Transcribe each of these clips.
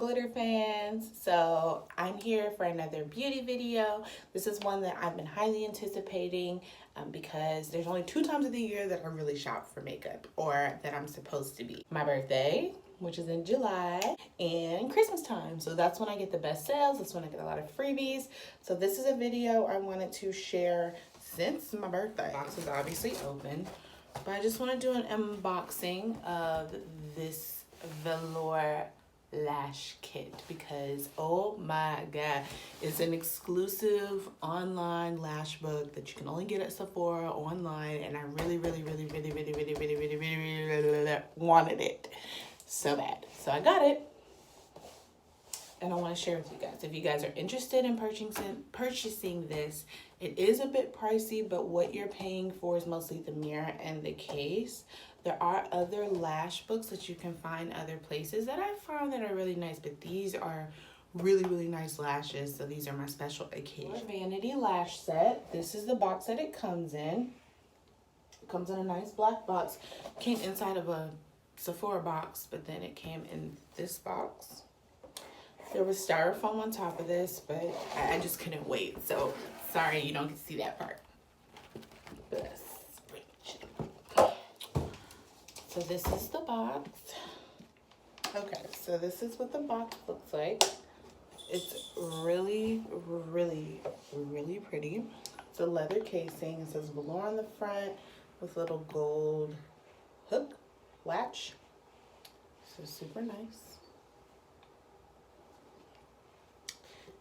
glitter fans. So I'm here for another beauty video. This is one that I've been highly anticipating because there's only 2 times of the year that I really shop for makeup, or that I'm supposed to be. My birthday, which is in July, and Christmas time. So that's when I get the best sales. That's when I get a lot of freebies. So this is a video I wanted to share since my birthday. The box is obviously open, but I just want to do an unboxing of this Velour Lash Kit because, oh my god, it's an exclusive online lash book that you can only get at Sephora online, and I really wanted it so bad. So I got it, and I want to share with you guys. If you guys are interested in purchasing this, it is a bit pricey, but what you're paying for is mostly the mirror and the case. There are other lash books that you can find other places that I found that are really nice, but these are really nice lashes, so these are my special occasion. Vanity lash set. This is the box that it comes in. It comes in a nice black box. Came inside of a Sephora box, but then it came in this box. There was styrofoam on top of this, but I just couldn't wait, so sorry you don't get to see that part. So this is the box. Okay, so this is what the box looks like. It's really pretty. It's a leather casing. It says Velour on the front with little gold hook latch. So super nice.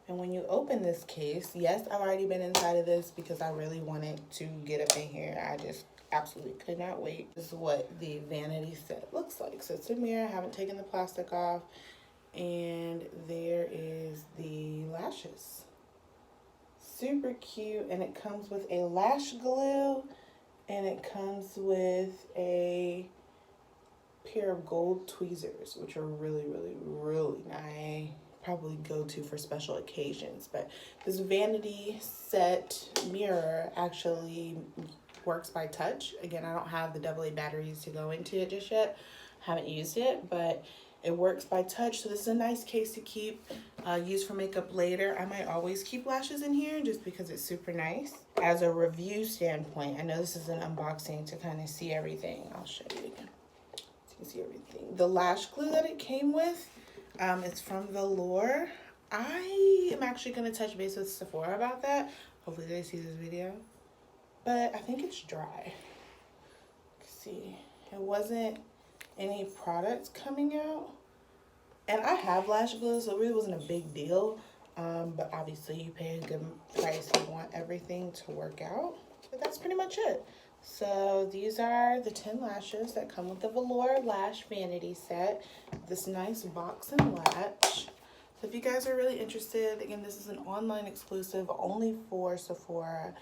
And when you open this case, yes, I've already been inside of this because I really wanted to get up in here. I just absolutely could not wait. This is what the vanity set looks like. So it's a mirror. I haven't taken the plastic off. And there is the lashes. Super cute. And it comes with a lash glue. And it comes with a pair of gold tweezers, which are really nice. Probably go to for special occasions. But this vanity set mirror actually works by touch. Again, I don't have the AA batteries to go into it just yet. Haven't used it, but it works by touch. So this is a nice case to keep, use for makeup later. I might always keep lashes in here just because it's super nice. As a review standpoint, I know this is an unboxing to kind of see everything. I'll show you again so you can see everything. The lash glue that it came with, it's from Velour. I am actually going to touch base with Sephora about that. Hopefully they see this video. But I think it's dry. See, it wasn't any products coming out. And I have lash glue, so it really wasn't a big deal. But obviously you pay a good price. You want everything to work out. But that's pretty much it. So these are the 10 lashes that come with the Velour Lash Vanity set. This nice box and latch. So if you guys are really interested, again, this is an online exclusive only for Sephora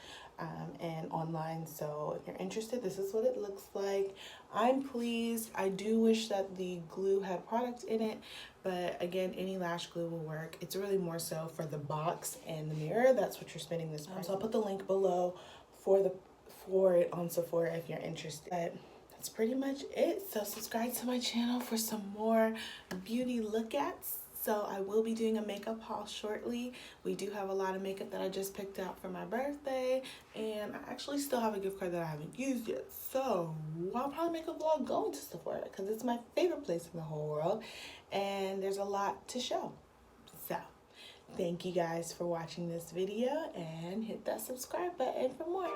and online. So if you're interested, this is what it looks like. I'm pleased. I do wish that the glue had product in it, but again, any lash glue will work. It's really more so for the box and the mirror. That's what you're spending this price. So I'll put the link below for it on Sephora if you're interested. But that's pretty much it. So subscribe to my channel for some more beauty look-ats. So I will be doing a makeup haul shortly. We do have a lot of makeup that I just picked out for my birthday, and I actually still have a gift card that I haven't used yet. So I'll probably make a vlog going to Sephora because it's my favorite place in the whole world, and there's a lot to show. So thank you guys for watching this video, and hit that subscribe button for more.